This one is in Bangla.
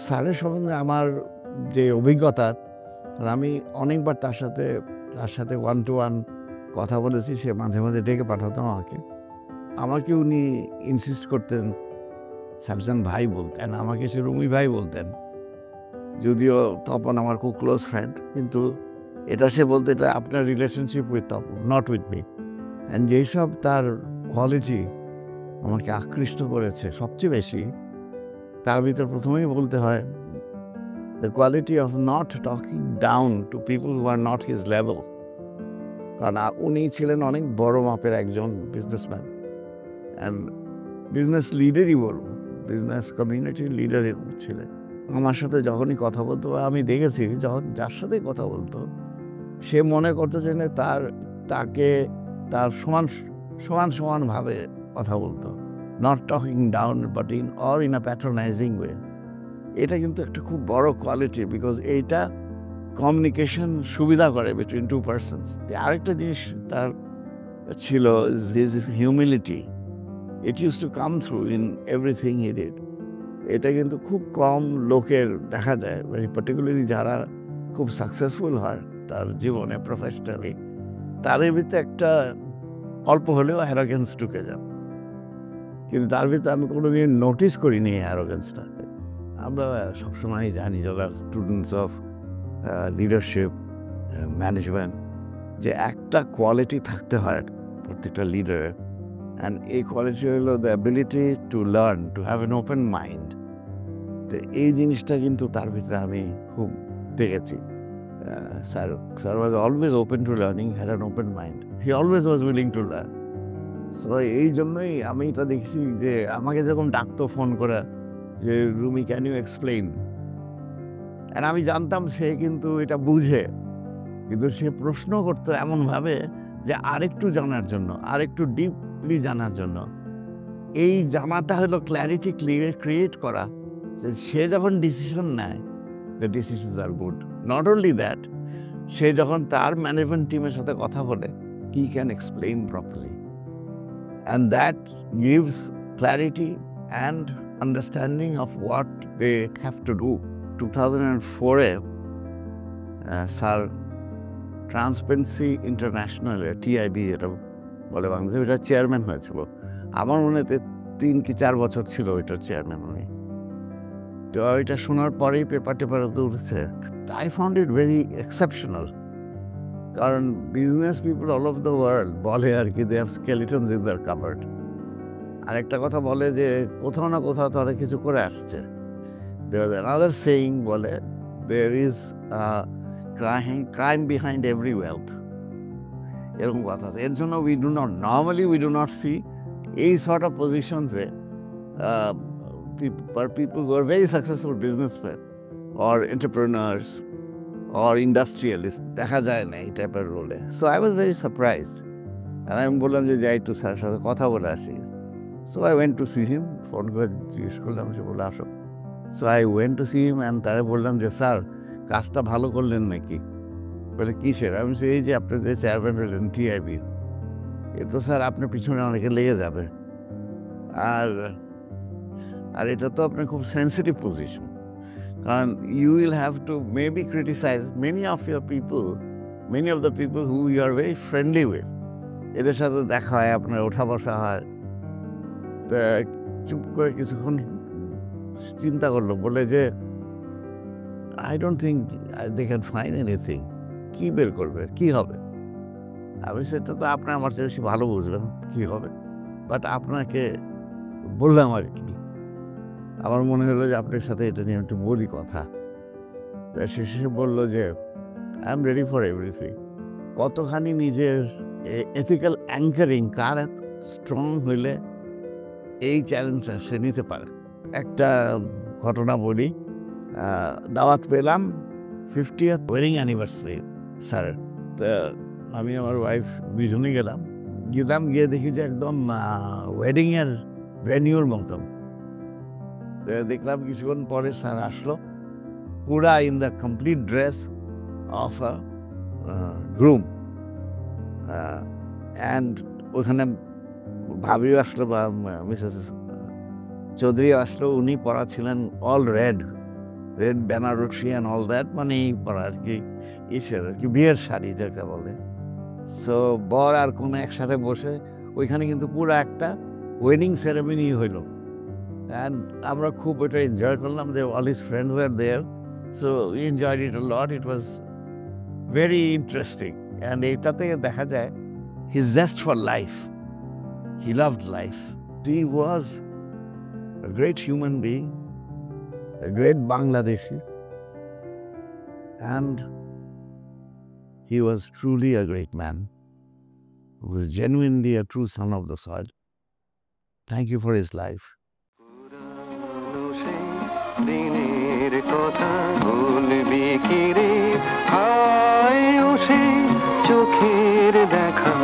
স্যারের সম্বন্ধে আমার যে অভিজ্ঞতা, আমি অনেকবার তার সাথে ওয়ান টু ওয়ান কথা বলেছি। সে মাঝে, মাঝে ডেকে পাঠাতো আমাকে। আমাকে উনি ইনসিস্ট করতেন সাবজান ভাই বলতেন। আমাকে সে রুমি ভাই বলতেন। যদিও তপন আমার খুব ক্লোজ ফ্রেন্ড। কিন্তু এটা সে বলতো এটা আপনার relationship with Tapan, not with me. And যেসব তার কোয়ালিটি আমাকে আকৃষ্ট করেছে সবচেয়ে বেশি, তার ভিতর প্রথমেই বলতে হয় the quality of not talking down to people who are not his level. কারণ উনি ছিলেন অনেক বড় মাপের একজন বিজনেসম্যান অ্যান্ড বিজনেস লিডারই বলবো, বিজনেস কমিউনিটির লিডারই ছিলেন। আমার সাথে যখনই কথা বলতো, আমি দেখেছি যখন যার সাথেই কথা বলতো, সে মনে করতো যে তাকে তার সমানভাবে কথা বলতো, not talking down but in a patronising way. এটা কিন্তু একটা খুব বড় কোয়ালিটি, বিকজ এইটা কমিউনিকেশন সুবিধা করে বিটুইন টু পার্সনস। আরেকটা জিনিস তার ছিল his humility. It used to come through in everything he did. এটা কিন্তু খুব কম লোকের দেখা যায়, পার্টিকুলারলি যারা খুব সাকসেসফুল হয় তার জীবনে প্রফেশনালি, তাদের ভিতরে একটা অল্প হলেও অ্যারোগেন্স ঢুকে যায়। কিন্তু তার ভিতরে আমি কোনোদিন নোটিস করিনি এই অ্যারোগেন্সটা। আমরা সবসময় জানি যারা স্টুডেন্টস অফ লিডারশিপ, ম্যানেজমেন্ট, যে একটা কোয়ালিটি থাকতে হয় প্রত্যেকটা লিডারের, অ্যান্ড এই কোয়ালিটি হলো the ability to learn, to have an open mind. তো এই জিনিসটা কিন্তু তার ভিতরে আমি খুব দেখেছি। Sir was always open to learning, had an open mind, he always was willing to learn. So এই জন্যই আমি এটা দেখছি যে আমাকে যখন ডাকতো ফোন করে যে রুমি ক্যান ইউ এক্সপ্লেইন, আর আমি জানতাম সে কিন্তু এটা বুঝে, কিন্তু সে প্রশ্ন করতো এমনভাবে যে আরেকটু জানার জন্য, আরেকটু ডিপলি জানার জন্য। এই জানাটা হলো ক্ল্যারিটি ক্রিয়েট করা, যে সে যখন ডিসিশন নেয়, the decisions are good. Not only that, সে যখন তার ম্যানেজমেন্ট টিমের সাথে কথা বলে, he can explain properly, and that gives clarity and understanding of what they have to do. 2004-এ স্যার ট্রান্সপারেন্সি ইন্টারন্যাশনালে, টিআইবি এটা বলে বাংলাদেশে, ওইটা চেয়ারম্যান হয়েছিল। আমার মনে হয় 3 কি 4 বছর ছিল ওইটার চেয়ারম্যান উনি। তো ওইটা শোনার পরেই পেপারে উঠেছে। I found it very exceptional. কারণ business people all over the world বলে আর কি, they have skeletons in their cupboard. আরেকটা কথা বলে যে কোথাও না কোথাও তারা কিছু করে আসছে। Another saying বলে, there is a crime behind every wealth. এরকম কথা আছে। এর জন্য normally we do not see এই sort of positions people who are very successful businessmen or entrepreneurs or industrialists, দেখা যায় না এই টাইপের রোলে। So I was very surprised, and আমি বললাম যে যাই একটু স্যারের সাথে কথা বলে আসি। So I went to see him, phone করে জিজ্ঞেস করলাম, সে বলে আসো। So I went to see him, and তারে বললাম যে স্যার কাজটা ভালো করলেন নাকি? বলে কিসের? আমি বলছি এই যে আপনি যে চেয়ারম্যান হলেন টিআইবি, এ তো স্যার আপনার পিছনে অনেকে লেগে যাবে, আর আর এটা তো আপনার খুব সেন্সিটিভ পজিশন, কারণ you will have to maybe criticise many of the people who you are very friendly with. এদের সাথে দেখা হয়, আপনার ওঠা বসা হয়। তো চুপ করে কিছুক্ষণ চিন্তা করলো, বলে যে I don't think they can find anything. কি বের করবে, কি হবে? আমি সেটা তো আপনি আমার চেয়ে বেশি ভালো বুঝবেন কি হবে, বাট আপনাকে বললাম আর কি। আমার মনে হলো যে আপনার সাথে এটা নিয়ে একটু বলি কথা। শেষে বললো যে I am ready for everything. কতখানি নিজের এথিক্যাল অ্যাঙ্কারিং কার স্ট্রং হইলে এই চ্যালেঞ্জটা সে নিতে পারে। একটা ঘটনা বলি, দাওয়াত পেলাম 50th ওয়েডিং অ্যানিভার্সারি স্যার। তো আমি আমার ওয়াইফ দুজনেই গেলাম, গিয়ে দেখি যে একদম ওয়েডিংয়ের ভেনিউর মতন। দেখলাম কিছুক্ষণ পরে স্যার আসলো, পুরা in the complete dress of a groom, and ওখানে ভাবিও আসলো, বা মিসেস চৌধুরী আসলো, উনি পরা ছিলেন all red, red Benarasi and all that, মানে এই পরা আর কি, ইসের আর কি বিয়ের শাড়ি যাকে বলে। সো বর আর কোনো একসাথে বসে ওইখানে কিন্তু পুরো একটা ওয়েডিং সেরেমনি হইল, অ্যান্ড আমরা খুব ওইটা এনজয় করলাম। যে all his friend were there, so we enjoyed it a lot. It was very interesting, and এইটা থেকে দেখা যায় he is just for life, he loved life. He was a great human being, a great Bangladeshi, and he was truly a great man, who was genuinely a true son of the soil. Thank you for his life. দিনের কথা ভুলবি কি রে, হায় ও সে চোখের দেখা